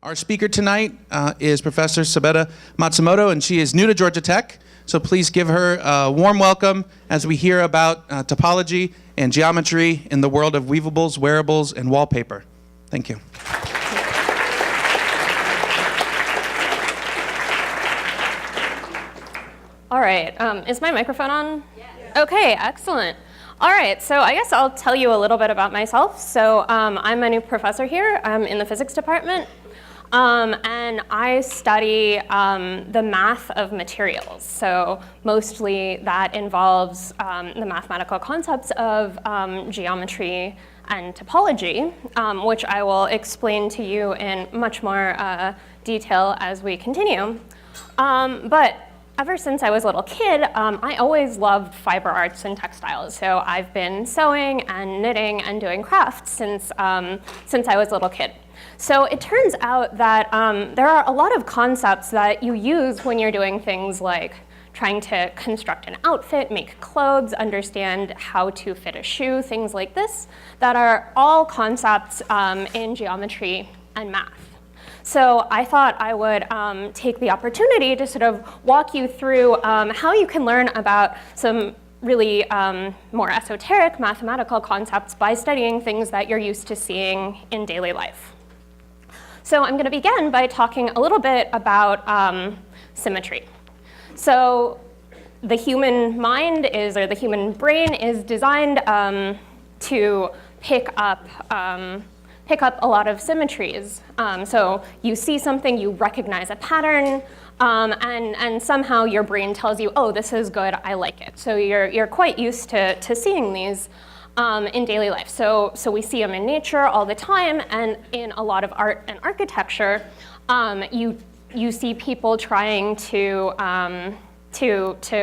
Our speaker tonight is Professor Sabeta Matsumoto, and she is new to Georgia Tech. So please give her a warm welcome as we hear about topology and geometry in the world of Weavables, Wearables, and Wallpaper. Thank you. All right, is my microphone on? Yes. Okay, excellent. All right, so I guess I'll tell you a little bit about myself. So I'm a new professor here in the physics department. And I study the math of materials. So mostly that involves the mathematical concepts of geometry and topology, which I will explain to you in much more detail as we continue. But ever since I was a little kid, I always loved fiber arts and textiles. So I've been sewing and knitting and doing crafts since I was a little kid. So it turns out that there are a lot of concepts that you use when you're doing things like trying to construct an outfit, make clothes, understand how to fit a shoe, things like this, that are all concepts in geometry and math. So I thought I would take the opportunity to sort of walk you through how you can learn about some really more esoteric mathematical concepts by studying things that you're used to seeing in daily life. So I'm going to begin by talking a little bit about symmetry. So the human mind or the human brain is designed to pick up a lot of symmetries. So you see something, you recognize a pattern, and somehow your brain tells you, oh, this is good, I like it. So you're quite used to seeing these in daily life. So we see them in nature all the time, and in a lot of art and architecture, you see people trying to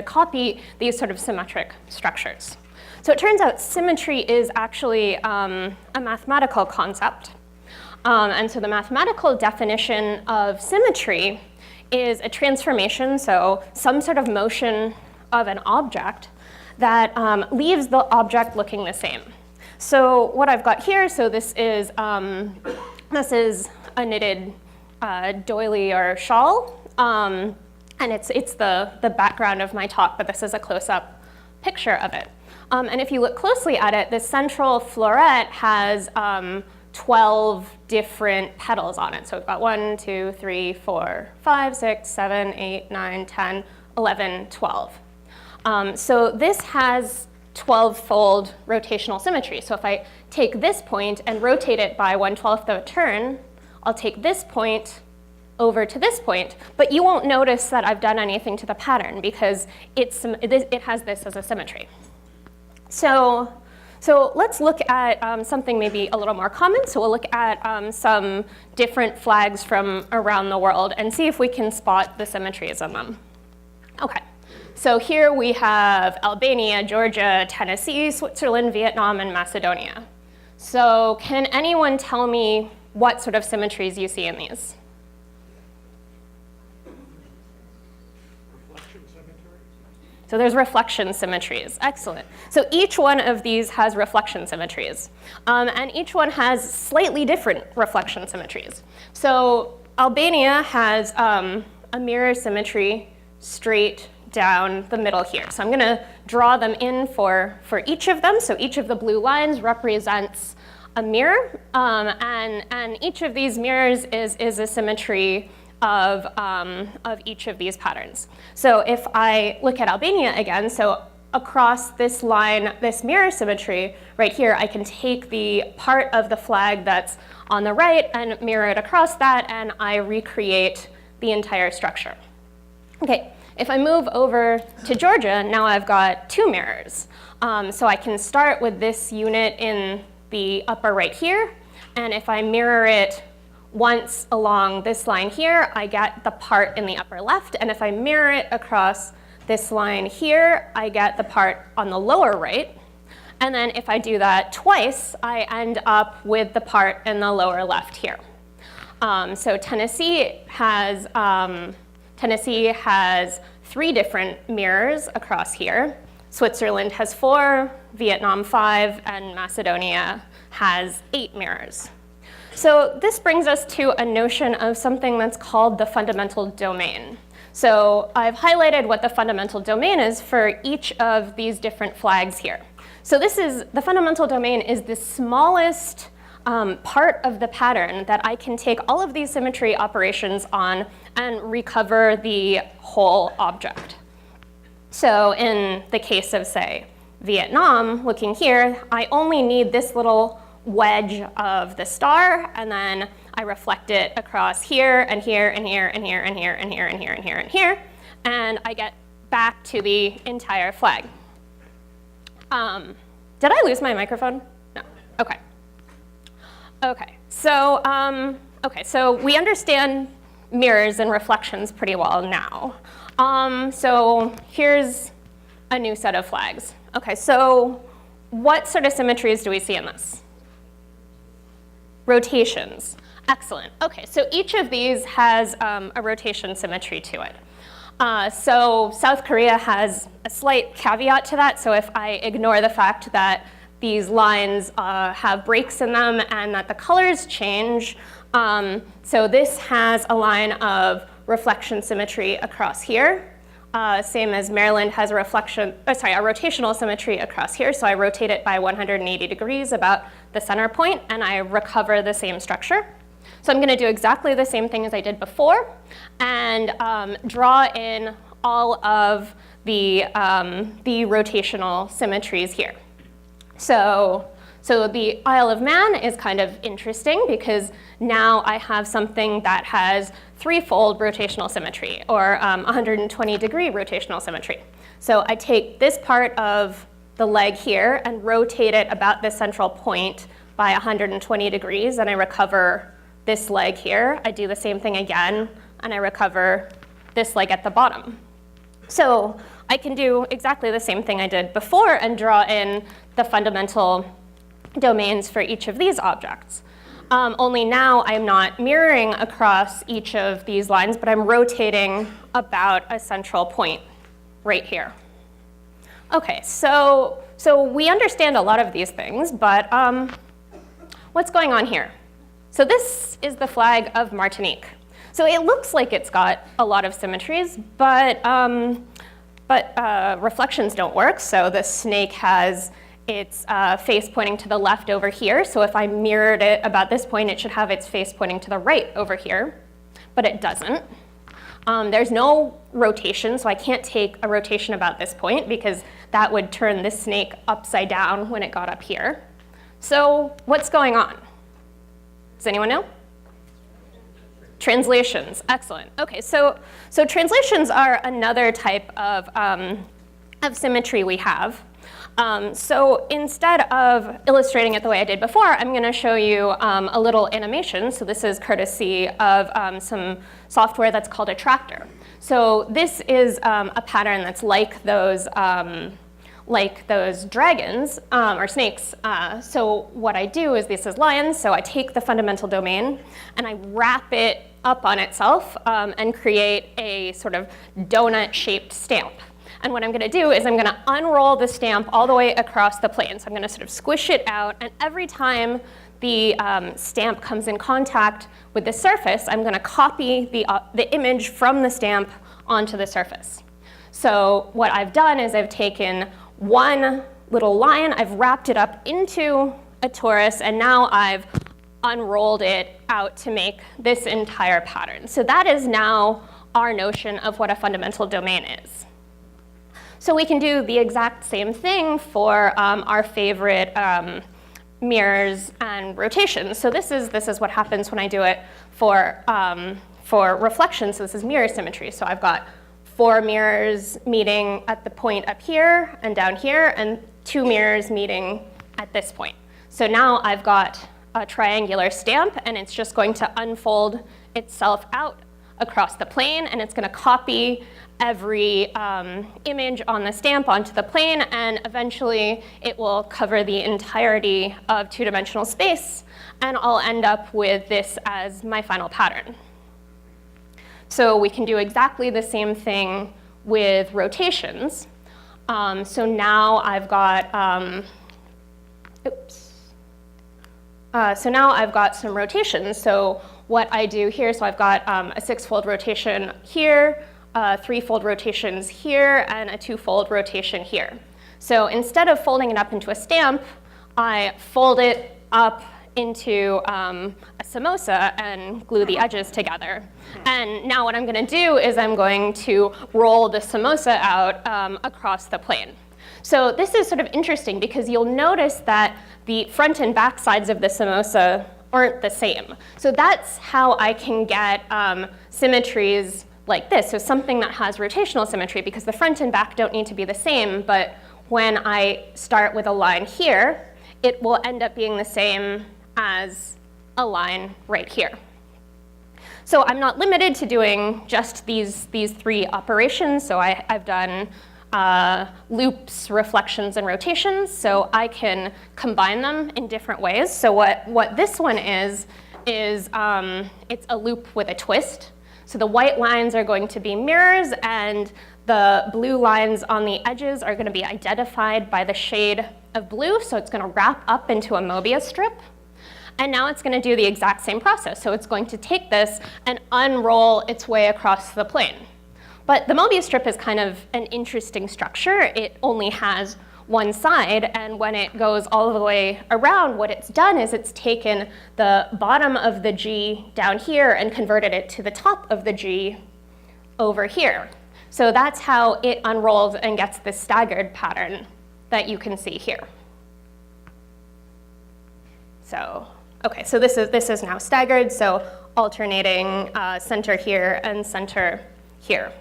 copy these sort of symmetric structures. So it turns out symmetry is actually a mathematical concept. And so the mathematical definition of symmetry is a transformation, so some sort of motion of an object that leaves the object looking the same. So what I've got here, so this is a knitted doily or shawl, and it's the background of my talk, but this is a close-up picture of it. And if you look closely at it, the central floret has 12 different petals on it. So we've got 1, 2, 3, 4, 5, 6, 7, 8, 9, 10, 11, 12. So this has 12-fold rotational symmetry. So if I take this point and rotate it by 1/12 of a turn, I'll take this point over to this point, but you won't notice that I've done anything to the pattern because it has this as a symmetry. So let's look at something maybe a little more common. So we'll look at some different flags from around the world and see if we can spot the symmetries in them. Okay. So here we have Albania, Georgia, Tennessee, Switzerland, Vietnam, and Macedonia. So can anyone tell me what sort of symmetries you see in these? Reflection symmetries. So there's reflection symmetries. Excellent. So each one of these has reflection symmetries. And each one has slightly different reflection symmetries. So Albania has a mirror symmetry straight down the middle here. So I'm going to draw them in for each of them. So each of the blue lines represents a mirror, and each of these mirrors is a symmetry of each of these patterns. So if I look at Albania again, so across this line, this mirror symmetry right here, I can take the part of the flag that's on the right and mirror it across that, and I recreate the entire structure. Okay. If I move over to Georgia, now I've got two mirrors. So I can start with this unit in the upper right here, and if I mirror it once along this line here, I get the part in the upper left, and if I mirror it across this line here, I get the part on the lower right. And then if I do that twice, I end up with the part in the lower left here. So Tennessee has 3 different mirrors across here. Switzerland has 4, Vietnam 5, and Macedonia has 8 mirrors. So this brings us to a notion of something that's called the fundamental domain. So I've highlighted what the fundamental domain is for each of these different flags here. So the fundamental domain is the smallest part of the pattern that I can take all of these symmetry operations on and recover the whole object. So in the case of, say, Vietnam, looking here, I only need this little wedge of the star, and then I reflect it across here and here and here and here and here and here and here and here and here, and I get back to the entire flag. Did I lose my microphone? No. Okay. Okay. So we understand mirrors and reflections pretty well now. So here's a new set of flags. Okay. So what sort of symmetries do we see in this? Rotations. Excellent. Okay, so each of these has a rotation symmetry to it. So South Korea has a slight caveat to that. So if I ignore the fact that these lines have breaks in them and that the colors change, so this has a line of reflection symmetry across here. Same as Maryland has a rotational symmetry across here. So I rotate it by 180 degrees about the center point, and I recover the same structure. So I'm going to do exactly the same thing as I did before and draw in all of the rotational symmetries here. So the Isle of Man is kind of interesting because now I have something that has threefold rotational symmetry, or 120-degree rotational symmetry. So I take this part of the leg here and rotate it about the central point by 120 degrees, and I recover this leg here. I do the same thing again, and I recover this leg at the bottom. So I can do exactly the same thing I did before and draw in the fundamental domains for each of these objects. Only now I'm not mirroring across each of these lines, but I'm rotating about a central point right here. Okay, so we understand a lot of these things, but what's going on here? So this is the flag of Martinique. So it looks like it's got a lot of symmetries, but reflections don't work. So the snake has its face pointing to the left over here. So if I mirrored it about this point, it should have its face pointing to the right over here, but it doesn't. There's no rotation, so I can't take a rotation about this point because that would turn this snake upside down when it got up here. So what's going on? Does anyone know? Translations, excellent. Okay, so translations are another type of symmetry we have. So instead of illustrating it the way I did before, I'm going to show you a little animation. So this is courtesy of some software that's called Attractor. So this is a pattern that's like those dragons or snakes. So what I do is this is lions. So I take the fundamental domain and I wrap it up on itself and create a sort of donut-shaped stamp. And what I'm going to do is I'm going to unroll the stamp all the way across the plane. So I'm going to sort of squish it out. And every time the stamp comes in contact with the surface, I'm going to copy the image from the stamp onto the surface. So what I've done is I've taken one little line, I've wrapped it up into a torus, and now I've unrolled it out to make this entire pattern. So that is now our notion of what a fundamental domain is. So we can do the exact same thing for our favorite mirrors and rotations. So this is what happens when I do it for reflections. So this is mirror symmetry. So I've got 4 mirrors meeting at the point up here and down here, and 2 mirrors meeting at this point. So now I've got a triangular stamp, and it's just going to unfold itself out across the plane, and it's going to copy every image on the stamp onto the plane, and eventually it will cover the entirety of 2-dimensional space, and I'll end up with this as my final pattern. So we can do exactly the same thing with rotations. So now I've got, so now I've got some rotations. So what I do here, so I've got a 6-fold rotation here, 3-fold rotations here, and a 2-fold rotation here. So instead of folding it up into a stamp, I fold it up into a samosa and glue the edges together. And now what I'm going to do is I'm going to roll the samosa out across the plane. So this is sort of interesting because you'll notice that the front and back sides of the samosa aren't the same. So that's how I can get symmetries like this. So something that has rotational symmetry, because the front and back don't need to be the same, but when I start with a line here, it will end up being the same as a line right here. So I'm not limited to doing just these 3 operations. So I've done loops, reflections, and rotations. So I can combine them in different ways. So what this one is it's a loop with a twist. So the white lines are going to be mirrors, and the blue lines on the edges are going to be identified by the shade of blue. So it's going to wrap up into a Mobius strip. And now it's going to do the exact same process. So it's going to take this and unroll its way across the plane. But the Mobius strip is kind of an interesting structure. It only has one side, and when it goes all the way around, what it's done is it's taken the bottom of the G down here and converted it to the top of the G over here. So that's how it unrolls and gets this staggered pattern that you can see here. So, okay, so this is now staggered, so alternating center here and center here.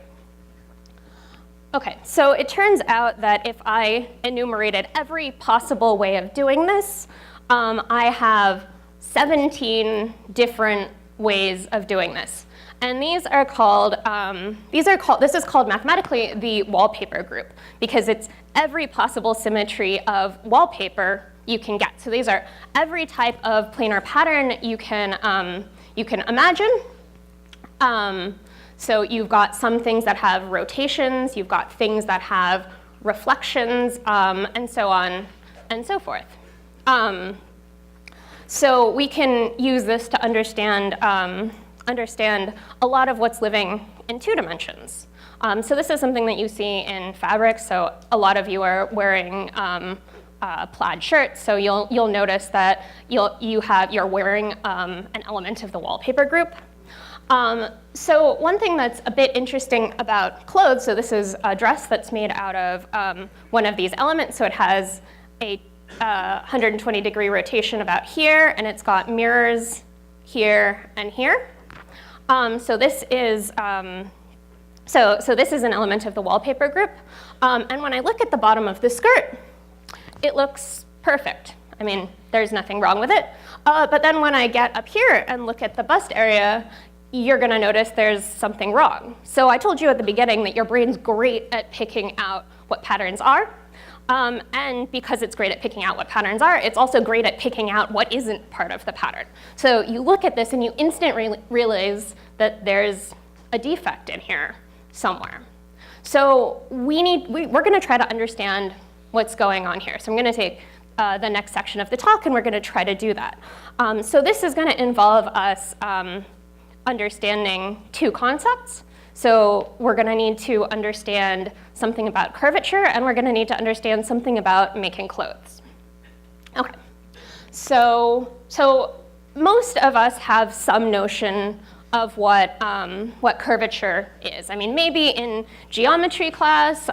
Okay, so it turns out that if I enumerated every possible way of doing this, I have 17 different ways of doing this. And these are called, this is called mathematically the Wallpaper Group, because it's every possible symmetry of wallpaper you can get. So these are every type of planar pattern you can imagine. So you've got some things that have rotations, you've got things that have reflections, and so on and so forth. So we can use this to understand a lot of what's living in 2 dimensions. So this is something that you see in fabric. So a lot of you are wearing plaid shirts, so you'll notice that you're wearing an element of the wallpaper group. So one thing that's a bit interesting about clothes, so this is a dress that's made out of one of these elements. So it has a 120-degree rotation about here, and it's got mirrors here and here. So this is so this is an element of the wallpaper group. And when I look at the bottom of the skirt, it looks perfect. I mean, there's nothing wrong with it. But then when I get up here and look at the bust area, you're going to notice there's something wrong. So I told you at the beginning that your brain's great at picking out what patterns are. And because it's great at picking out what patterns are, it's also great at picking out what isn't part of the pattern. So you look at this and you instantly realize that there's a defect in here somewhere. So we're going to try to understand what's going on here. So I'm going to take the next section of the talk, and we're going to try to do that. So this is going to involve us understanding 2 concepts. So we're going to need to understand something about curvature, and we're going to need to understand something about making clothes. Okay. So most of us have some notion of what curvature is. I mean, maybe in geometry class,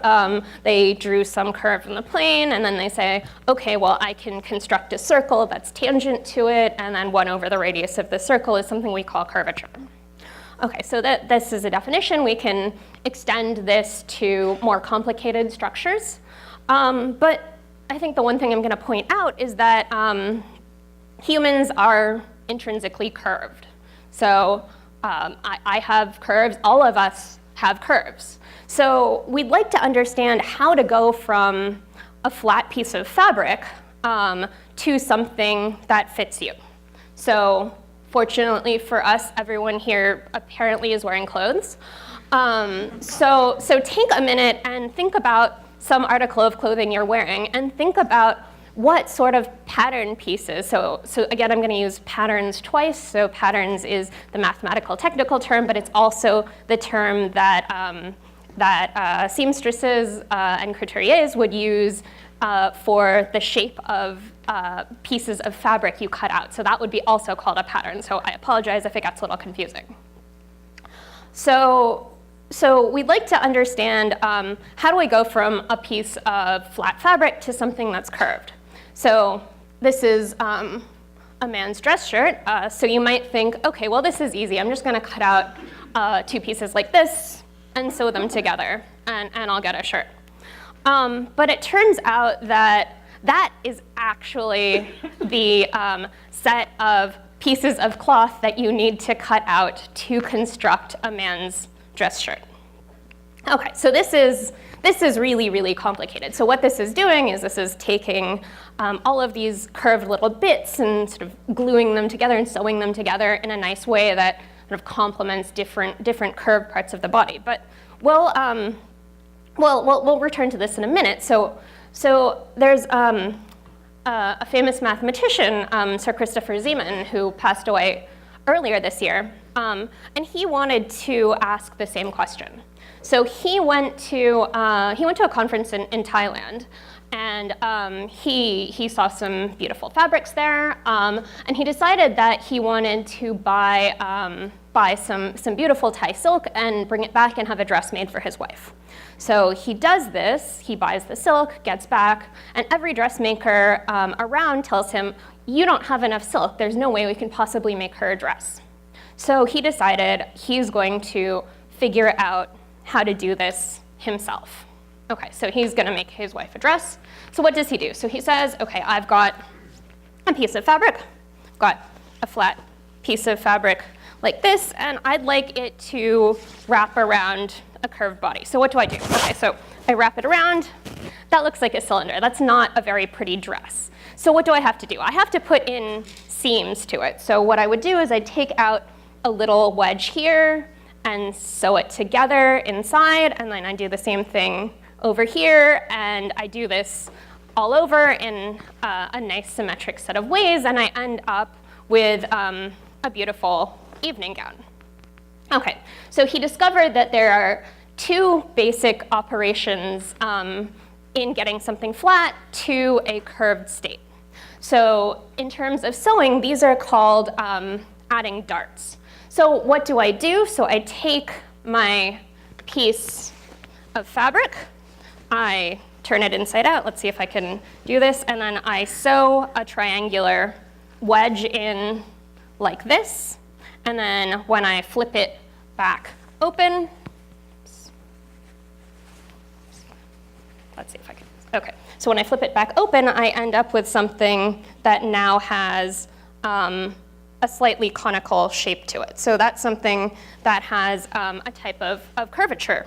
they drew some curve in the plane, and then they say, okay, well, I can construct a circle that's tangent to it, and then 1 over the radius of the circle is something we call curvature. Okay, so this is a definition. We can extend this to more complicated structures. But I think the one thing I'm going to point out is that humans are intrinsically curved. So I have curves. All of us have curves. So we'd like to understand how to go from a flat piece of fabric to something that fits you. So fortunately for us, everyone here apparently is wearing clothes. So take a minute and think about some article of clothing you're wearing, and think about what sort of pattern pieces, so again, I'm going to use patterns twice. So patterns is the mathematical technical term, but it's also the term that, seamstresses and couturiers would use for the shape of pieces of fabric you cut out. So that would be also called a pattern. So I apologize if it gets a little confusing. So we'd like to understand how do we go from a piece of flat fabric to something that's curved. So this is a man's dress shirt. So you might think, OK, well, this is easy. I'm just going to cut out 2 pieces like this and sew them together, and I'll get a shirt. But it turns out that that is actually the set of pieces of cloth that you need to cut out to construct a man's dress shirt. OK, so this is really, really complicated. So what this is doing is this is taking all of these curved little bits and sort of gluing them together and sewing them together in a nice way that sort of complements different curved parts of the body. But we'll return to this in a minute. So there's a famous mathematician, Sir Christopher Zeeman, who passed away earlier this year, and he wanted to ask the same question. So he went to a conference in Thailand, and he saw some beautiful fabrics there, and he decided that he wanted to buy some beautiful Thai silk and bring it back and have a dress made for his wife. So he does this, he buys the silk, gets back, and every dressmaker around tells him, you don't have enough silk, there's no way we can possibly make her a dress. So he decided he's going to figure out how to do this himself. Okay, so he's going to make his wife a dress. So what does he do? So he says, okay, I've got a piece of fabric, I've got a flat piece of fabric like this, and I'd like it to wrap around a curved body. So what do I do? Okay, so I wrap it around. That looks like a cylinder. That's not a very pretty dress. So what do I have to do? I have to put in seams to it. So what I would do is I'd take out a little wedge here and sew it together inside, and then I do the same thing over here, and I do this all over in a nice symmetric set of ways, and I end up with a beautiful evening gown. Okay, so he discovered that there are 2 basic operations in getting something flat to a curved state. So in terms of sewing, these are called adding darts. So what do I do? So I take my piece of fabric, I turn it inside out. Let's see if I can do this. And then I sew a triangular wedge in like this. And then when I flip it back open, let's see if I can, OK. So when I flip it back open, I end up with something that now has a slightly conical shape to it. So that's something that has a type of curvature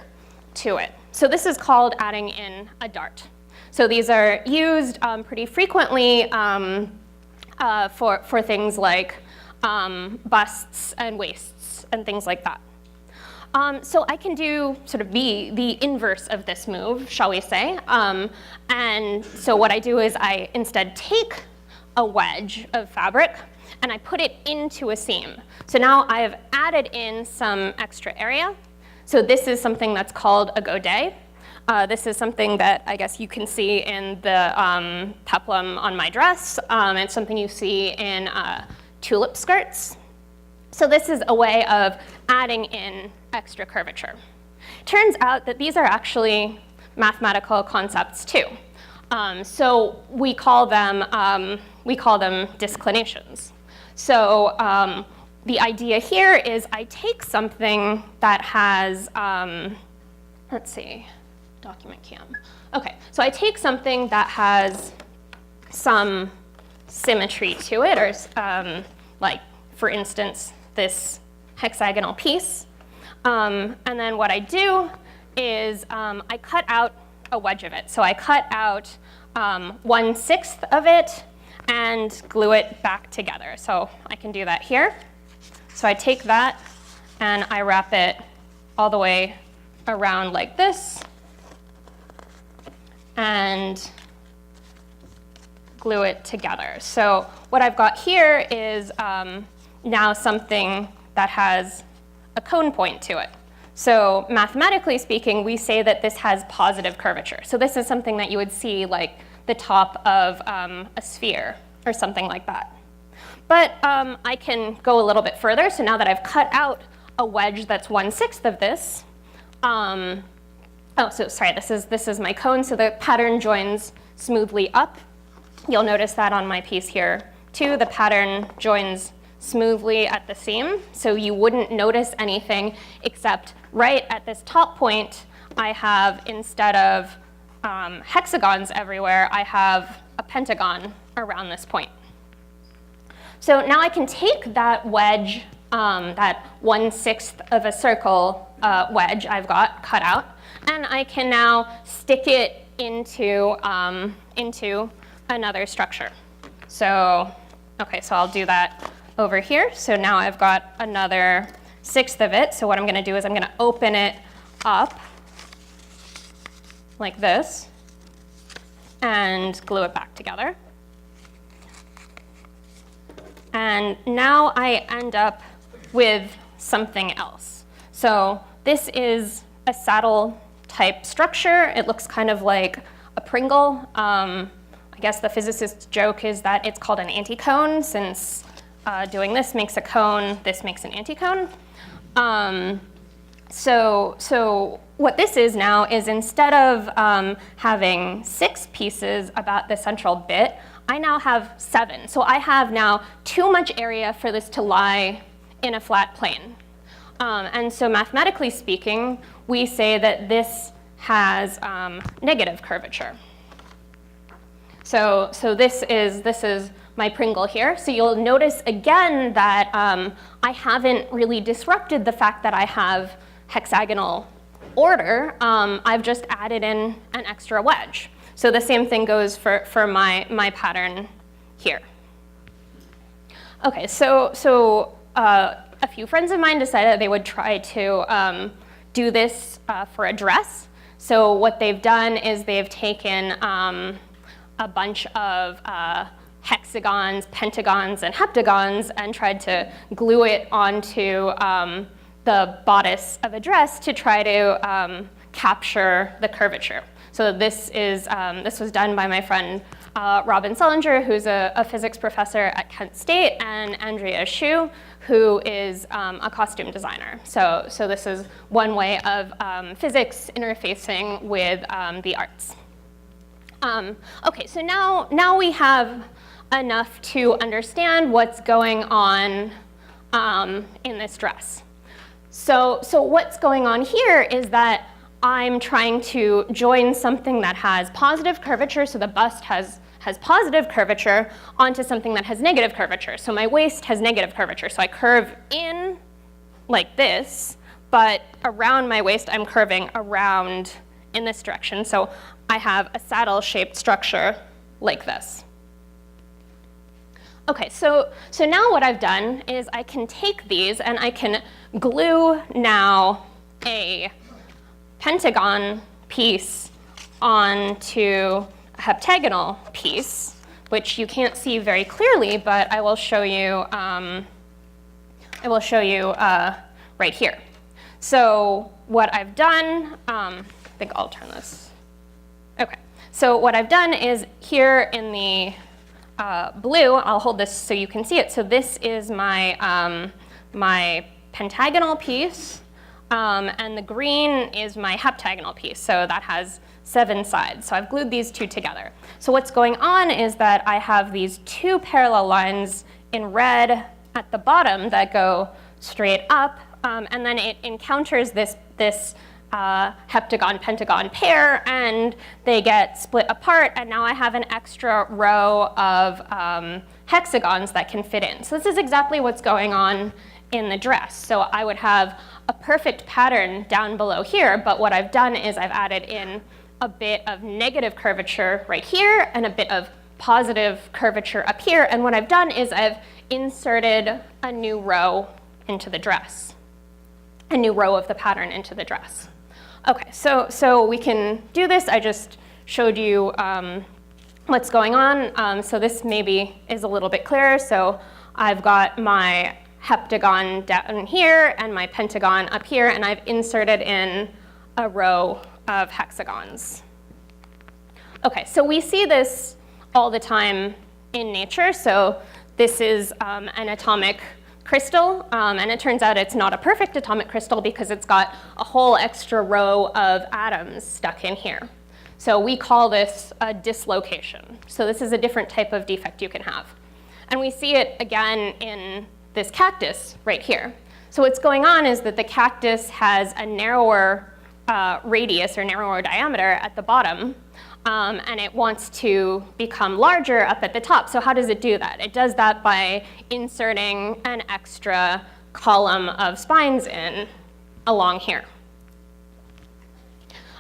to it. So this is called adding in a dart. So these are used pretty frequently for things like busts and waists and things like that. So I can do sort of the inverse of this move, shall we say. And so what I do is I instead take a wedge of fabric and I put it into a seam. So now I have added in some extra area. So this is something that's called a godet. This is something that I guess you can see in the peplum on my dress. It's something you see in tulip skirts. So this is a way of adding in extra curvature. Turns out that these are actually mathematical concepts too. So we call them disclinations. So the idea here is I take something that has, let's see, document cam. OK, so I take something that has some symmetry to it, or like, for instance, this hexagonal piece. And then what I do is I cut out a wedge of it. So I cut out 1/6 of it and glue it back together. So I can do that here. So I take that and I wrap it all the way around like this and glue it together. So what I've got here is now something that has a cone point to it. So mathematically speaking, we say that this has positive curvature. So this is something that you would see like the top of a sphere or something like that. But I can go a little bit further. So now that I've cut out a wedge that's 1/6 of this, oh, so sorry, this is my cone. So the pattern joins smoothly up. You'll notice that on my piece here too. The pattern joins smoothly at the seam. So you wouldn't notice anything except right at this top point, I have, instead of hexagons everywhere, I have a pentagon around this point. So now I can take that wedge, that 1/6 of a circle wedge I've got cut out, and I can now stick it into another structure. So, okay, so I'll do that over here. So now I've got another 1/6 of it. So what I'm going to do is I'm going to open it up like this and glue it back together. And now I end up with something else. So this is a saddle type structure. It looks kind of like a Pringle. I guess the physicist's joke is that it's called an anticone, since doing this makes a cone, this makes an anticone. So what this is now is, instead of having 6 pieces about the central bit, I now have 7. So I have now too much area for this to lie in a flat plane. And so mathematically speaking, we say that this has negative curvature. So this is my Pringle here. So you'll notice again that I haven't really disrupted the fact that I have hexagonal order. I've just added in an extra wedge. So the same thing goes for my pattern here. Okay, so a few friends of mine decided they would try to do this for a dress. So what they've done is they've taken a bunch of hexagons, pentagons, and heptagons and tried to glue it onto the bodice of a dress to try to capture the curvature. So this was done by my friend Robin Sullinger, who's a physics professor at Kent State, and Andrea Shu, who is a costume designer. So this is one way of physics interfacing with the arts. Okay, so now we have enough to understand what's going on in this dress. So what's going on here is that I'm trying to join something that has positive curvature, so the bust has positive curvature, onto something that has negative curvature. So my waist has negative curvature, so I curve in like this, but around my waist I'm curving around in this direction. So I have a saddle-shaped structure like this. Okay, so now what I've done is I can take these and I can glue now a pentagon piece onto a heptagonal piece, which you can't see very clearly, but I will show you. Right here. So what I've done, I think I'll turn this. Okay. So what I've done is here in the blue, I'll hold this so you can see it. So this is my my pentagonal piece. And the green is my heptagonal piece, so that has 7 sides. So I've glued these two together. So what's going on is that I have these 2 parallel lines in red at the bottom that go straight up, and then it encounters this heptagon-pentagon pair, and they get split apart, and now I have an extra row of hexagons that can fit in. So this is exactly what's going on in the dress. So I would have a perfect pattern down below here, but what I've done is I've added in a bit of negative curvature right here and a bit of positive curvature up here, and what I've done is I've inserted a new row into the dress, a new row of the pattern into the dress. Okay, so we can do this. I just showed you what's going on. So this maybe is a little bit clearer. So I've got my heptagon down here and my pentagon up here, and I've inserted in a row of hexagons. Okay, so we see this all the time in nature. So this is an atomic crystal, and it turns out it's not a perfect atomic crystal because it's got a whole extra row of atoms stuck in here. So we call this a dislocation. So this is a different type of defect you can have. And we see it again in this cactus right here. So what's going on is that the cactus has a narrower radius or narrower diameter at the bottom, and it wants to become larger up at the top. So how does it do that? It does that by inserting an extra column of spines in along here.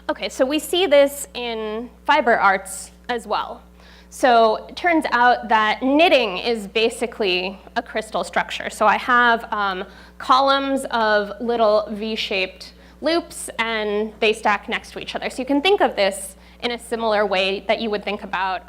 Okay, so we see this in fiber arts as well. So it turns out that knitting is basically a crystal structure. So I have columns of little V-shaped loops, and they stack next to each other. So you can think of this in a similar way that you would think about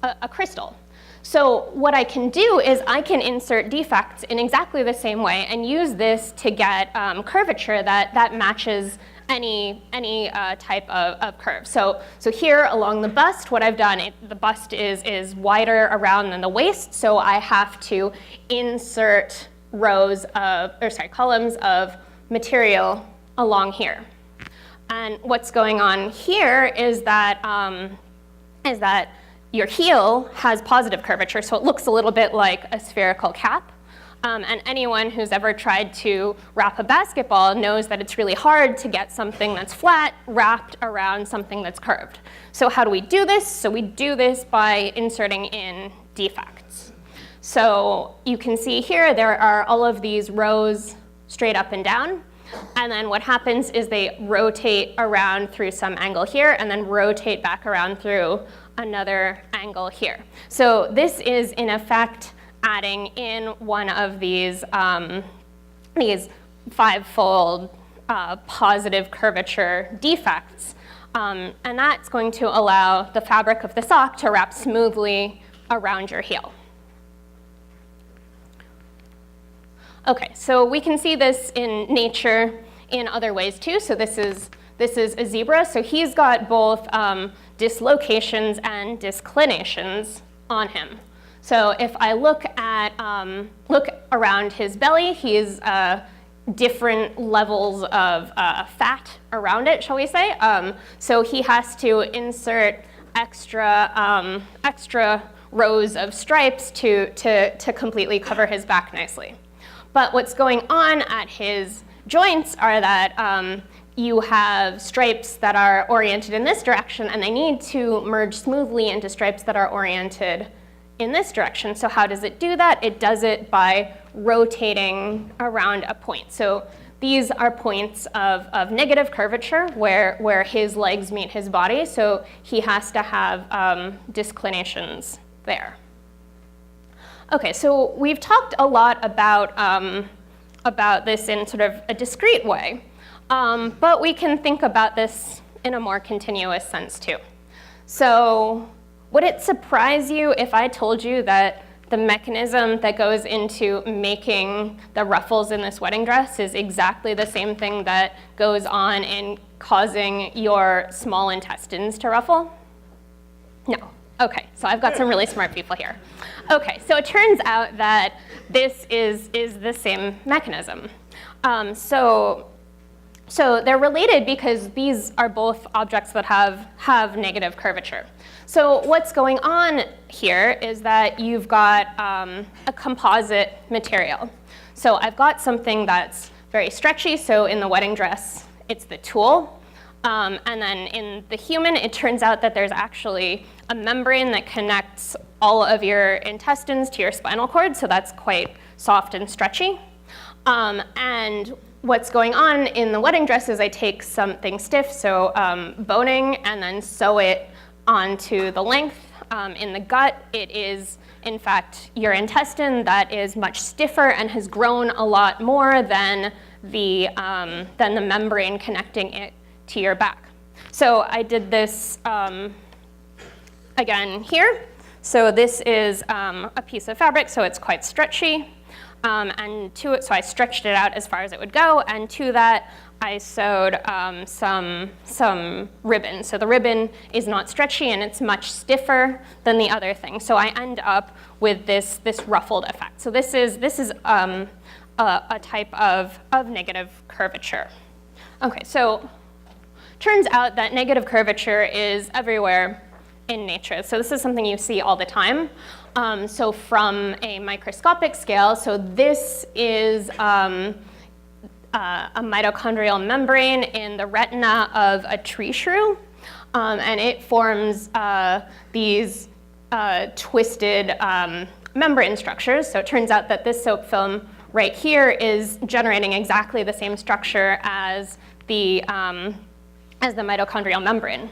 a crystal. So what I can do is I can insert defects in exactly the same way and use this to get curvature that matches any type of curve. So here along the bust, what I've done, the bust is wider around than the waist, so I have to insert columns of material along here. And what's going on here is that your heel has positive curvature, so it looks a little bit like a spherical cap. And anyone who's ever tried to wrap a basketball knows that it's really hard to get something that's flat wrapped around something that's curved. So how do we do this? So we do this by inserting in defects. So you can see here there are all of these rows straight up and down. And then what happens is they rotate around through some angle here and then rotate back around through another angle here. So this is in effect adding in one of these five-fold positive curvature defects. And that's going to allow the fabric of the sock to wrap smoothly around your heel. Okay, so we can see this in nature in other ways too. So this is a zebra. So he's got both dislocations and disclinations on him. So if I look around his belly, he's different levels of fat around it, shall we say. So he has to insert extra rows of stripes to completely cover his back nicely. But what's going on at his joints are that you have stripes that are oriented in this direction, and they need to merge smoothly into stripes that are oriented in this direction. So how does it do that? It does it by rotating around a point. So these are points of negative curvature where his legs meet his body. So he has to have disclinations there. Okay, so we've talked a lot about this in sort of a discrete way, but we can think about this in a more continuous sense too. So would it surprise you if I told you that the mechanism that goes into making the ruffles in this wedding dress is exactly the same thing that goes on in causing your small intestines to ruffle? No. Okay, so I've got some really smart people here. Okay, so it turns out that this is the same mechanism. So they're related because these are both objects that have negative curvature. So what's going on here is that you've got a composite material. So I've got something that's very stretchy. So in the wedding dress, it's the tulle. And then in the human, it turns out that there's actually a membrane that connects all of your intestines to your spinal cord. So that's quite soft and stretchy. And what's going on in the wedding dress is I take something stiff, so boning, and then sew it onto the length. In the gut, it is, in fact, your intestine that is much stiffer and has grown a lot more than the membrane connecting it to your back. So I did this again here. So this is a piece of fabric, so it's quite stretchy. And to it, so I stretched it out as far as it would go, and to that I sewed some ribbon. So the ribbon is not stretchy and it's much stiffer than the other thing. So I end up with this ruffled effect. So this is a type of negative curvature. Okay, so turns out that negative curvature is everywhere in nature. So this is something you see all the time. So from a microscopic scale, so this is a mitochondrial membrane in the retina of a tree shrew, and it forms these twisted membrane structures. So it turns out that this soap film right here is generating exactly the same structure as the mitochondrial membrane.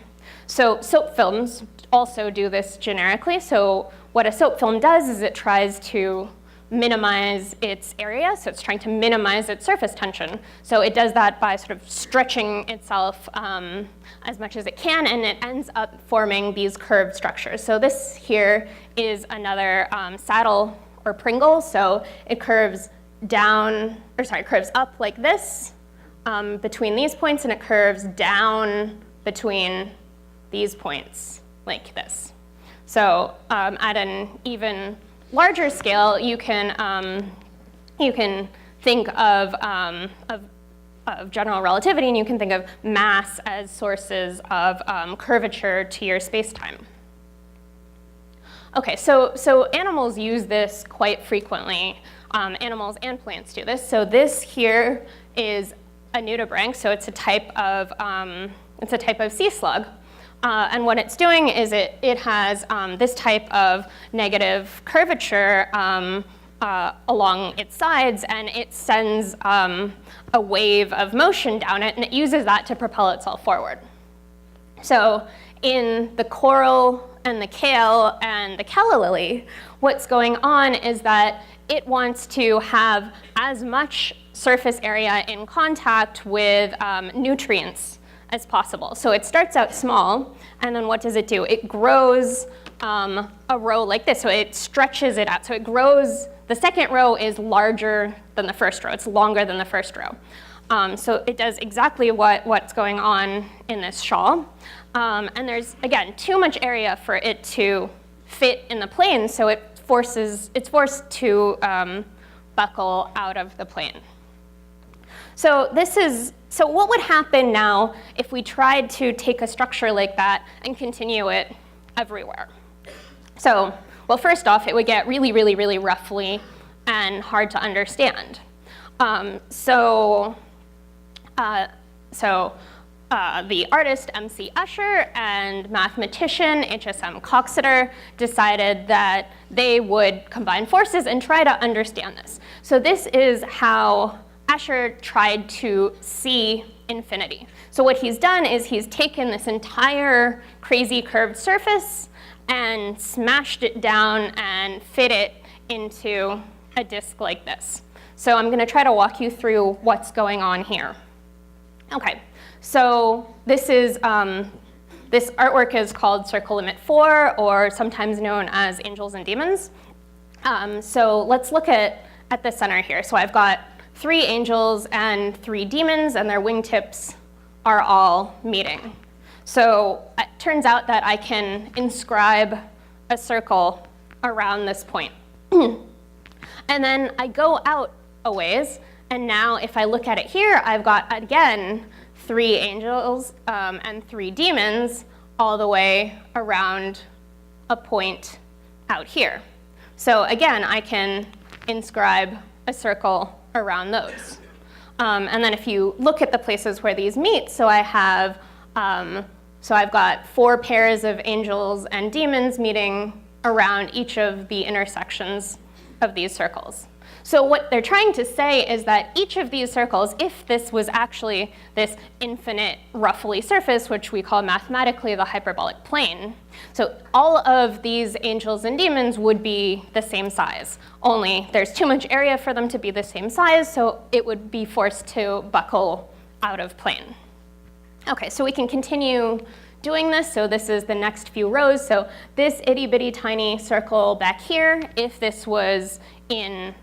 So soap films also do this generically. So what a soap film does is it tries to minimize its area, so it's trying to minimize its surface tension. So it does that by sort of stretching itself as much as it can, and it ends up forming these curved structures. So this here is another saddle or Pringle. So it curves down, or sorry, curves up like this between these points, and it curves down between these points like this. So at an even larger scale, you can think of general relativity, and you can think of mass as sources of curvature to your space-time. Okay, so animals use this quite frequently. Animals and plants do this. So this here is a nudibranch, so it's a type of sea slug. And what it's doing is it has this type of negative curvature along its sides, and it sends a wave of motion down it, and it uses that to propel itself forward. So in the coral and the kale and the calla lily, what's going on is that it wants to have as much surface area in contact with nutrients as possible. So it starts out small, and then what does it do? It grows a row like this, so it stretches it out. So it grows, the second row is larger than the first row. It's longer than the first row. So it does exactly what's going on in this shawl. And there's, again, too much area for it to fit in the plane, so it's forced to buckle out of the plane. So what would happen now if we tried to take a structure like that and continue it everywhere? So, well, first off, it would get really, really, really roughly and hard to understand. The artist M.C. Usher and mathematician H.S.M. Coxeter decided that they would combine forces and try to understand this. So this is how Usher tried to see infinity. So what he's done is he's taken this entire crazy curved surface and smashed it down and fit it into a disk like this. So I'm going to try to walk you through what's going on here. Okay, so this artwork is called Circle Limit 4, or sometimes known as Angels and Demons. So let's look at the center here. So I've got 3 angels and 3 demons, and their wingtips are all meeting. So it turns out that I can inscribe a circle around this point. And then I go out a ways, and now if I look at it here, I've got, again, 3 angels and 3 demons all the way around a point out here. So again, I can inscribe a circle around those. And then if you look at the places where these meet, so I've got 4 pairs of angels and demons meeting around each of the intersections of these circles. So what they're trying to say is that each of these circles, if this was actually this infinite roughly surface, which we call mathematically the hyperbolic plane, so all of these angels and demons would be the same size, only there's too much area for them to be the same size, so it would be forced to buckle out of plane. Okay, so we can continue doing this. So this is the next few rows. So this itty bitty tiny circle back here, if this was in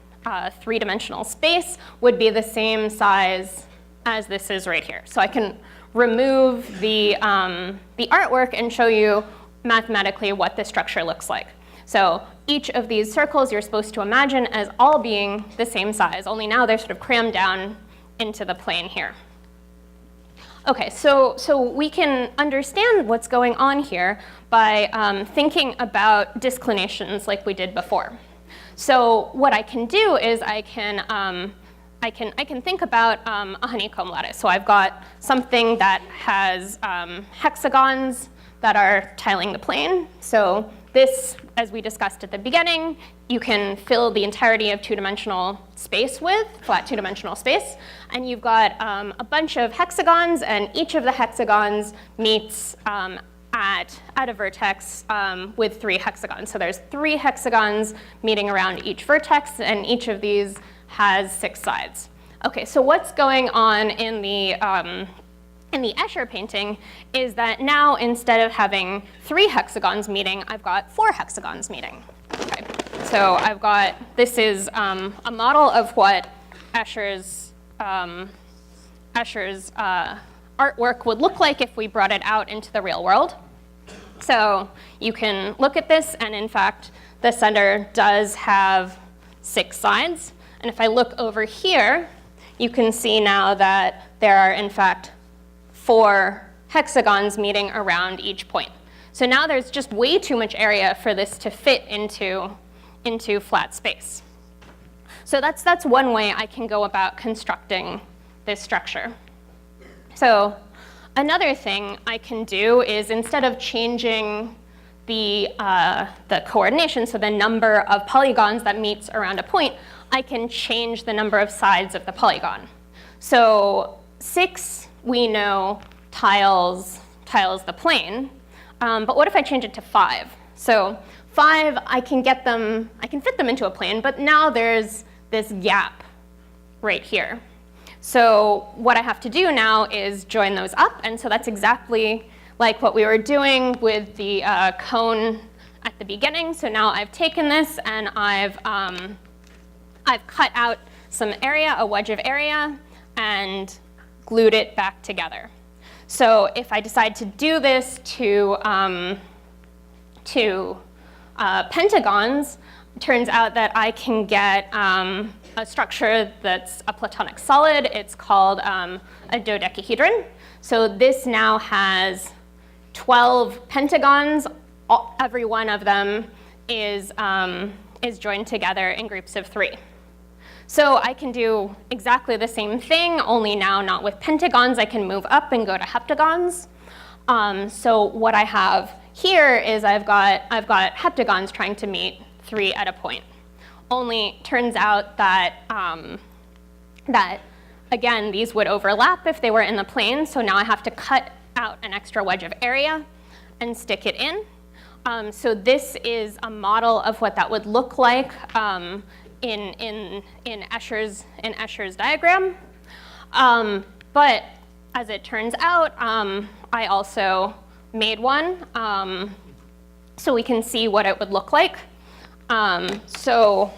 three-dimensional space, would be the same size as this is right here. So I can remove the artwork and show you mathematically what the structure looks like. So each of these circles you're supposed to imagine as all being the same size, only now they're sort of crammed down into the plane here. Okay, so we can understand what's going on here by thinking about disclinations like we did before. So what I can do is I can think about a honeycomb lattice. So I've got something that has hexagons that are tiling the plane. So this, as we discussed at the beginning, you can fill the entirety of two-dimensional space with, flat two-dimensional space. And you've got a bunch of hexagons, and each of the hexagons meets at a vertex with 3 hexagons. So there's 3 hexagons meeting around each vertex, and each of these has 6 sides. Okay, so what's going on in the Escher painting is that now instead of having 3 hexagons meeting, I've got 4 hexagons meeting. Okay, so I've got, this is a model of what Escher's artwork would look like if we brought it out into the real world. So you can look at this, and in fact, the center does have 6 sides. And if I look over here, you can see now that there are, in fact, 4 hexagons meeting around each point. So now there's just way too much area for this to fit into flat space. So that's one way I can go about constructing this structure. So another thing I can do is, instead of changing the coordination, so the number of polygons that meets around a point, I can change the number of sides of the polygon. So 6, we know, tiles the plane. But what if I change it to 5? So 5, I can fit them into a plane, but now there's this gap right here. So what I have to do now is join those up, and so that's exactly like what we were doing with the cone at the beginning. So now I've taken this and I've cut out some area, a wedge of area, and glued it back together. So if I decide to do this to pentagons, it turns out that I can get a structure that's a Platonic solid. It's called a dodecahedron. So this now has 12 pentagons. Every one of them is joined together in groups of 3. So I can do exactly the same thing, only now not with pentagons. I can move up and go to heptagons. So what I have here is I've got heptagons trying to meet 3 at a point. Only turns out that again, these would overlap if they were in the plane. So now I have to cut out an extra wedge of area and stick it in. So this is a model of what that would look like in Escher's diagram. But as it turns out, I also made one so we can see what it would look like. So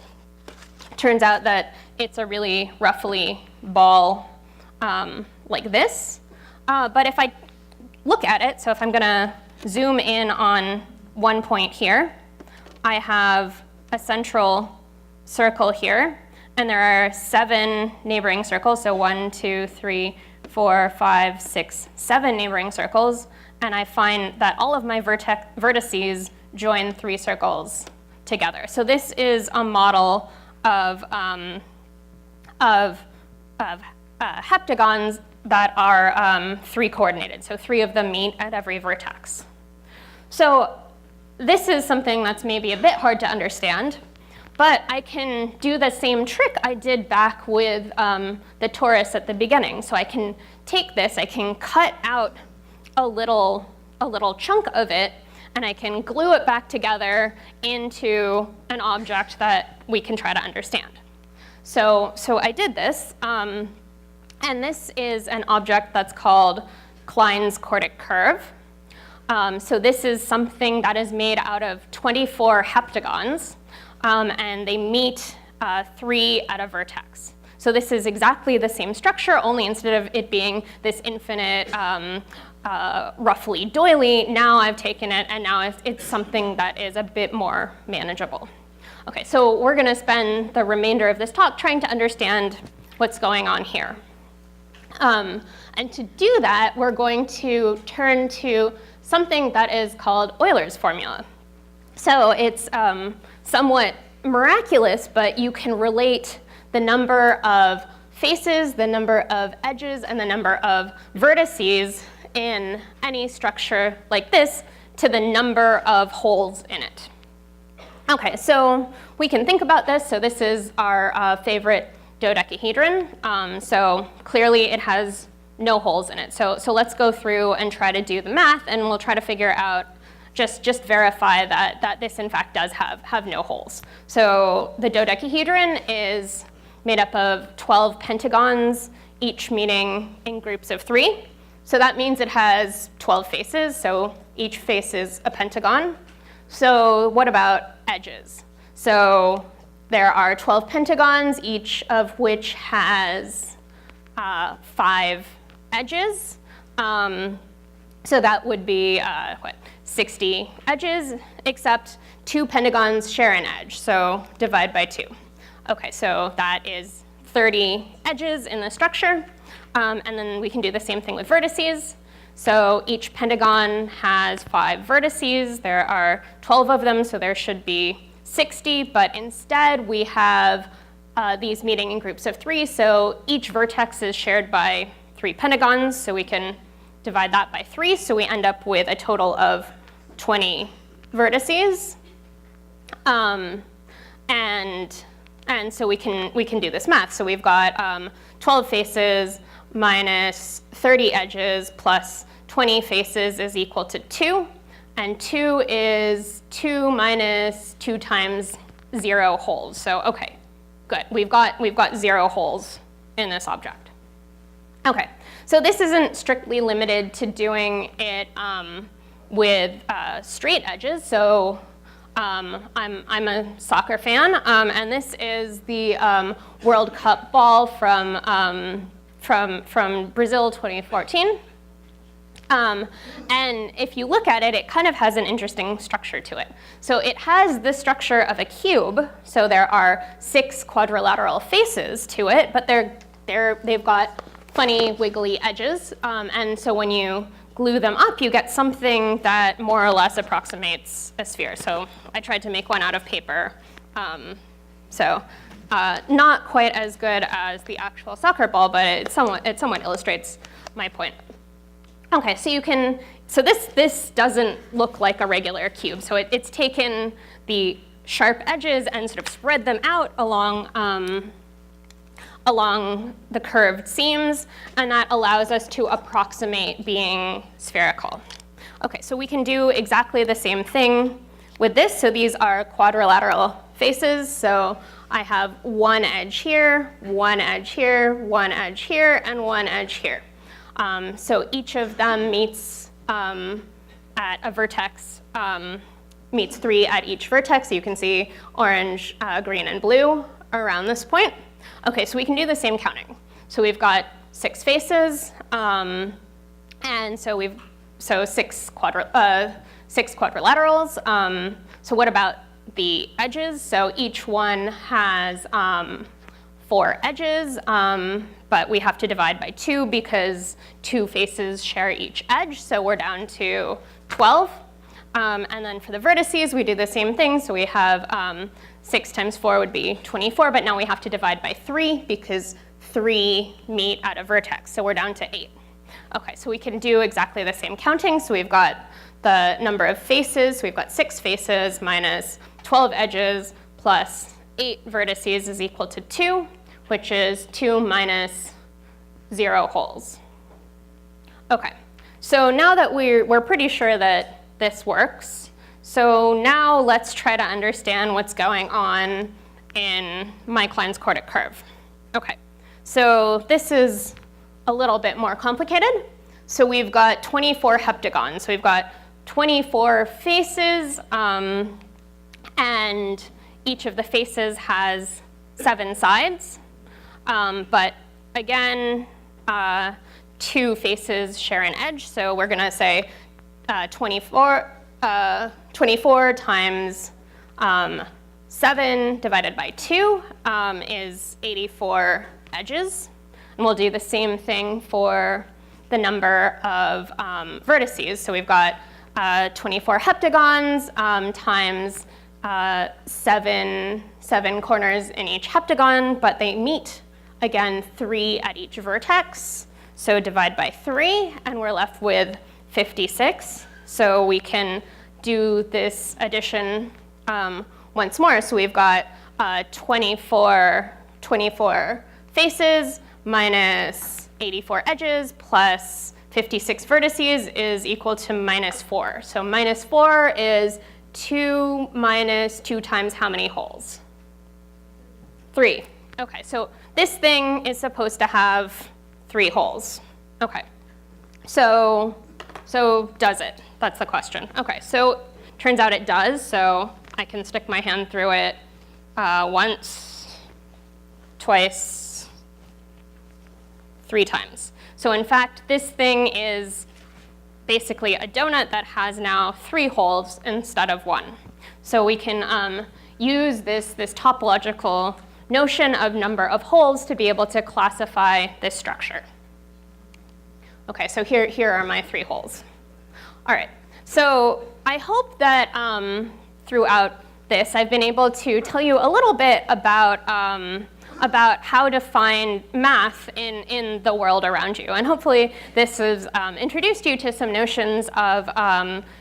it turns out that it's a really roughly ball like this. But if I look at it, so if I'm going to zoom in on one point here, I have a central circle here, and there are 7 neighboring circles. So 1, 2, 3, 4, 5, 6, 7 neighboring circles. And I find that all of my vertices join 3 circles together. So this is a model of heptagons that are 3 coordinated. So 3 of them meet at every vertex. So this is something that's maybe a bit hard to understand, but I can do the same trick I did back with the torus at the beginning. So I can take this, I can cut out a little chunk of it, and I can glue it back together into an object that we can try to understand. So I did this, and this is an object that's called Klein's chordic curve. So this is something that is made out of 24 heptagons, and they meet 3 at a vertex. So this is exactly the same structure, only instead of it being this infinite, roughly doily, now I've taken it, and now it's something that is a bit more manageable. Okay, so we're going to spend the remainder of this talk trying to understand what's going on here. And to do that, we're going to turn to something that is called Eulers Formula. So it's somewhat miraculous, but you can relate the number of faces, the number of edges, and the number of vertices in any structure like this to the number of holes in it. Okay, so we can think about this. So this is our favorite dodecahedron. So clearly it has no holes in it. So let's go through and try to do the math, and we'll try to figure out, just verify that this in fact does have no holes. So the dodecahedron is made up of 12 pentagons, each meeting in groups of 3. So that means it has 12 faces, so each face is a pentagon. So what about edges? So there are 12 pentagons, each of which has 5 edges. So that would be, 60 edges, except 2 pentagons share an edge, so divide by 2. Okay, so that is 30 edges in the structure. And then we can do the same thing with vertices. So each pentagon has 5 vertices. There are 12 of them, so there should be 60, but instead we have these meeting in groups of 3. So each vertex is shared by 3 pentagons, so we can divide that by 3. So we end up with a total of 20 vertices. And so we can do this math. So we've got 12 faces minus 30 edges plus 20 faces is equal to 2. And 2 is 2 minus 2 times 0 holes. So okay, good. We've got 0 holes in this object. Okay, so this isn't strictly limited to doing it with straight edges. So I'm a soccer fan, and this is the World Cup ball from Brazil 2014. And if you look at it, it kind of has an interesting structure to it. So it has the structure of a cube. So there are 6 quadrilateral faces to it, but they've got funny wiggly edges. And so when you glue them up, you get something that more or less approximates a sphere. So I tried to make one out of paper. Not quite as good as the actual soccer ball, but it somewhat illustrates my point. Okay, so this doesn't look like a regular cube. So it's taken the sharp edges and sort of spread them out along the curved seams, and that allows us to approximate being spherical. Okay, so we can do exactly the same thing with this. So these are quadrilateral faces. So I have one edge here, one edge here, one edge here, and one edge here. So each of them meets at a vertex, meets 3 at each vertex. So you can see orange, green, and blue around this point. Okay, so we can do the same counting. So we've got 6 faces, and so 6 quadrilaterals. So what about the edges? So each one has 4 edges, but we have to divide by 2 because 2 faces share each edge. So we're down to 12. And then for the vertices, we do the same thing. So we have 6 times 4 would be 24, but now we have to divide by 3 because 3 meet at a vertex. So we're down to 8. Okay, so we can do exactly the same counting. So we've got the number of faces. So we've got 6 faces minus 12 edges plus 8 vertices is equal to 2, which is 2 minus 0 holes. Okay, so now that we're pretty sure that this works, so now let's try to understand what's going on in my Klein's chordic curve. Okay, so this is a little bit more complicated. So we've got 24 heptagons. So we've got 24 faces, and each of the faces has 7 sides. But again, 2 faces share an edge, so we're going to say 24 times 7 divided by 2 is 84 edges. And we'll do the same thing for the number of vertices. So we've got 24 heptagons times 7 corners in each heptagon, but they meet, again, 3 at each vertex. So divide by 3, and we're left with 56. So we can do this addition once more. So we've got 24 faces minus 84 edges plus 56 vertices is equal to -4. So -4 is 2 minus 2 times how many holes? 3. Okay, so this thing is supposed to have 3 holes. Okay, so does it? That's the question. Okay, so turns out it does, so I can stick my hand through it once, twice, 3 times. So in fact, this thing is basically a donut that has now 3 holes instead of 1. So we can use this topological notion of number of holes to be able to classify this structure. Okay, so here are my 3 holes. All right, so I hope that throughout this I've been able to tell you a little bit about how to find math in the world around you. And hopefully this has introduced you to some notions of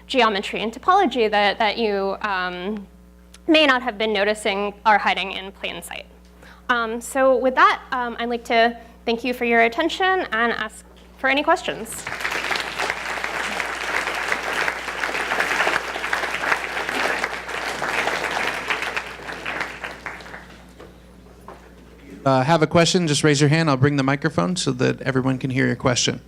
geometry and topology that you may not have been noticing are hiding in plain sight. So with that, I'd like to thank you for your attention and ask for any questions. Have a question, just raise your hand. I'll bring the microphone so that everyone can hear your question.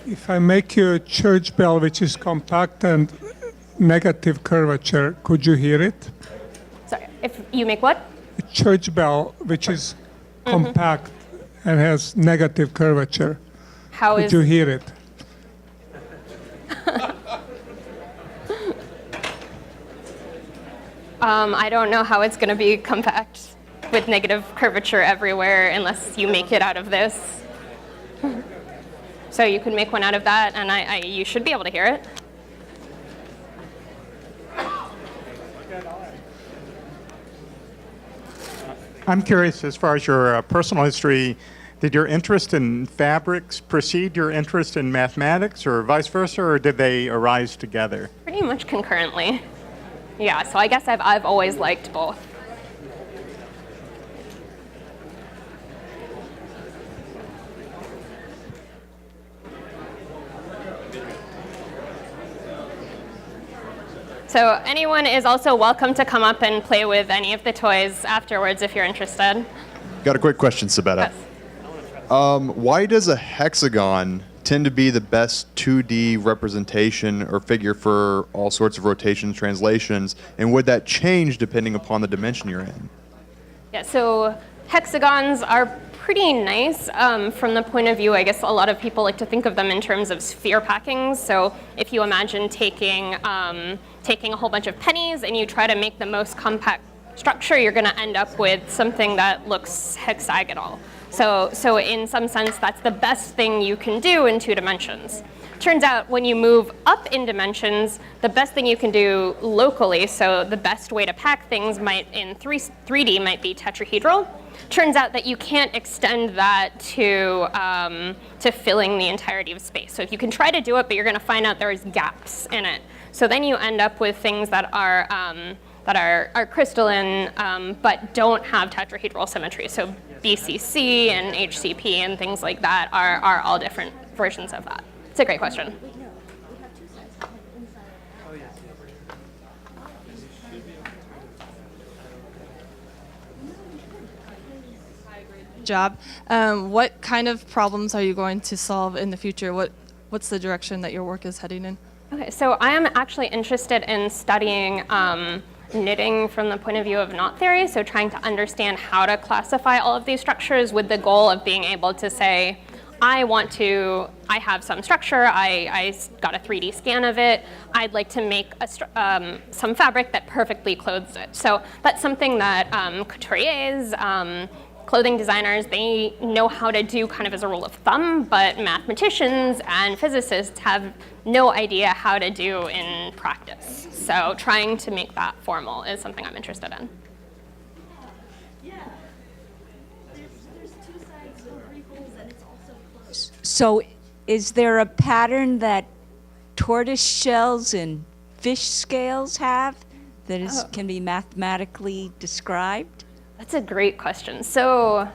If I make you a church bell which is compact and negative curvature, could you hear it? Sorry, if you make what? A church bell which is compact and has negative curvature, could you hear it? I don't know how it's going to be compact with negative curvature everywhere unless you make it out of this. So you can make one out of that, and you should be able to hear it. I'm curious, as far as your personal history, did your interest in fabrics precede your interest in mathematics, or vice versa, or did they arise together? Pretty much concurrently. Yeah, so I guess I've always liked both. So anyone is also welcome to come up and play with any of the toys afterwards if you're interested. Got a quick question, Sabetta. Yes. Why does a hexagon tend to be the best 2D representation or figure for all sorts of rotations, translations, and would that change depending upon the dimension you're in? Yeah, so hexagons are pretty nice from the point of view, I guess a lot of people like to think of them in terms of sphere packings. So if you imagine taking a whole bunch of pennies and you try to make the most compact structure, you're going to end up with something that looks hexagonal. So in some sense, that's the best thing you can do in 2 dimensions. Turns out when you move up in dimensions, the best thing you can do locally, so the best way to pack things in 3D might be tetrahedral. Turns out that you can't extend that to filling the entirety of space. So if you can try to do it, but you're going to find out there's gaps in it. So then you end up with things that are crystalline, but don't have tetrahedral symmetry. So BCC and HCP and things like that are all different versions of that. It's a great question. job. What kind of problems are you going to solve in the future? What's the direction that your work is heading in? Okay, so I am actually interested in studying knitting from the point of view of knot theory, so trying to understand how to classify all of these structures with the goal of being able to say, I have some structure, I got a 3D scan of it, I'd like to make some fabric that perfectly clothes it. So that's something that couturiers, clothing designers, they know how to do kind of as a rule of thumb, but mathematicians and physicists have no idea how to do in practice. So trying to make that formal is something I'm interested in. So is there a pattern that tortoise shells and fish scales have that can be mathematically described? That's a great question. So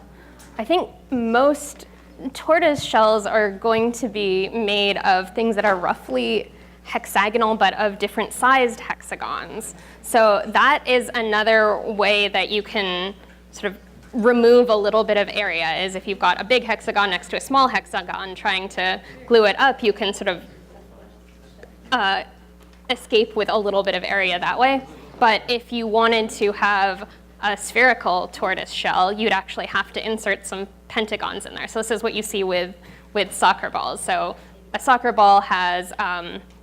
I think most tortoise shells are going to be made of things that are roughly hexagonal but of different sized hexagons. So that is another way that you can sort of remove a little bit of area, is if you've got a big hexagon next to a small hexagon trying to glue it up, you can sort of escape with a little bit of area that way. But if you wanted to have a spherical tortoise shell, you'd actually have to insert some pentagons in there. So this is what you see with soccer balls. So a soccer ball has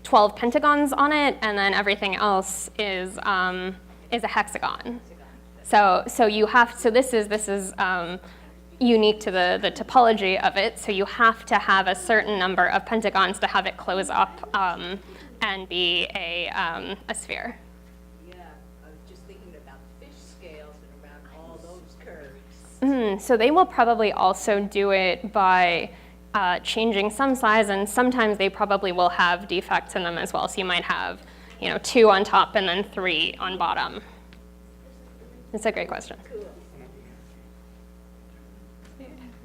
12 pentagons on it, and then everything else is a hexagon. So you have, so this is unique to the topology of it. So you have to have a certain number of pentagons to have it close up and be a sphere. Yeah, I was just thinking about fish scales and around all those curves. So they will probably also do it by changing some size, and sometimes they probably will have defects in them as well. So you might have, 2 on top and then 3 on bottom. It's a great question.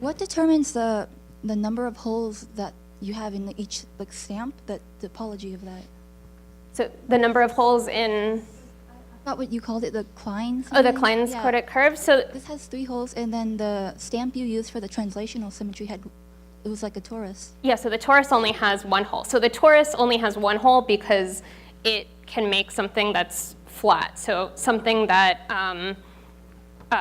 What determines the number of holes that you have in each stamp, the topology of that? So the number of holes in... I forgot what you called it, the Klein? Oh, the Klein's quadratic curve. So this has 3 holes, and then the stamp you used for the translational symmetry it was like a torus. yeah, so the torus only has 1 hole. So the torus only has 1 hole because it can make something that's flat. So something that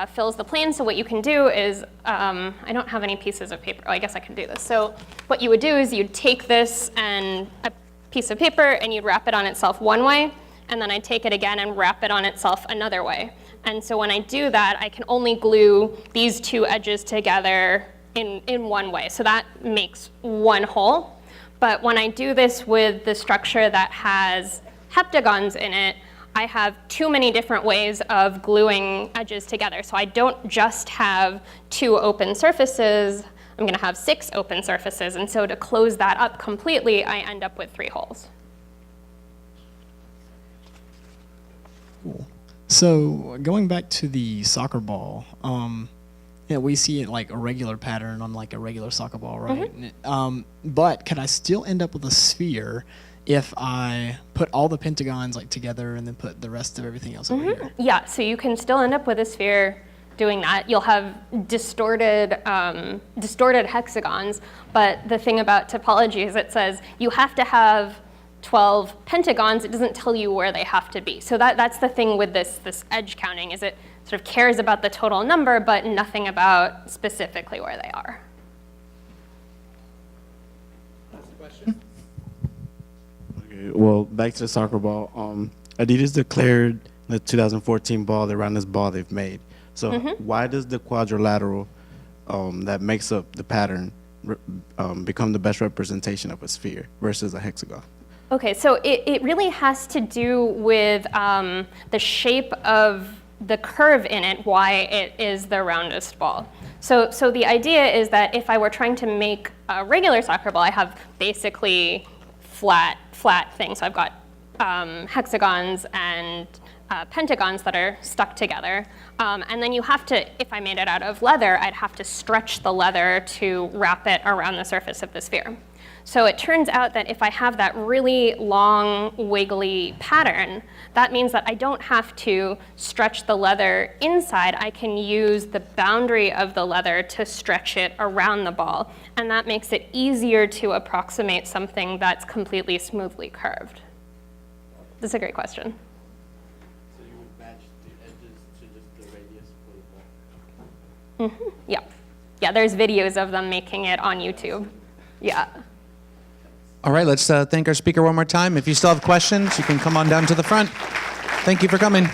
fills the plane. So what you can do is, I don't have any pieces of paper. Oh, I guess I can do this. So what you would do is you'd take this and a piece of paper and you'd wrap it on itself one way, and then I'd take it again and wrap it on itself another way. And so when I do that, I can only glue these 2 edges together in one way. So that makes 1 hole. But when I do this with the structure that has heptagons in it, I have too many different ways of gluing edges together. So I don't just have 2 open surfaces, I'm gonna have 6 open surfaces. And so to close that up completely, I end up with 3 holes. Cool. So going back to the soccer ball, we see it like a regular pattern on like a regular soccer ball, right? But could I still end up with a sphere if I put all the pentagons together and then put the rest of everything else over here? Yeah, so you can still end up with a sphere doing that. You'll have distorted hexagons, but the thing about topology is it says you have to have 12 pentagons. It doesn't tell you where they have to be. So that's the thing with this edge counting, is it sort of cares about the total number, but nothing about specifically where they are. That's the question. Okay, well, back to the soccer ball. Adidas declared the 2014 ball the roundest ball they've made. So why does the quadrilateral that makes up the pattern become the best representation of a sphere versus a hexagon? Okay, so it really has to do with the shape of the curve in it, why it is the roundest ball. So the idea is that if I were trying to make a regular soccer ball, I have basically flat things. So I've got hexagons and pentagons that are stuck together. And then you have to, if I made it out of leather, I'd have to stretch the leather to wrap it around the surface of the sphere. So it turns out that if I have that really long, wiggly pattern, that means that I don't have to stretch the leather inside. I can use the boundary of the leather to stretch it around the ball. And that makes it easier to approximate something that's completely smoothly curved. That's a great question. So you would match the edges to just the radius for the ball? Yeah. Yeah, there's videos of them making it on YouTube. Yeah. All right, let's thank our speaker one more time. If you still have questions, you can come on down to the front. Thank you for coming.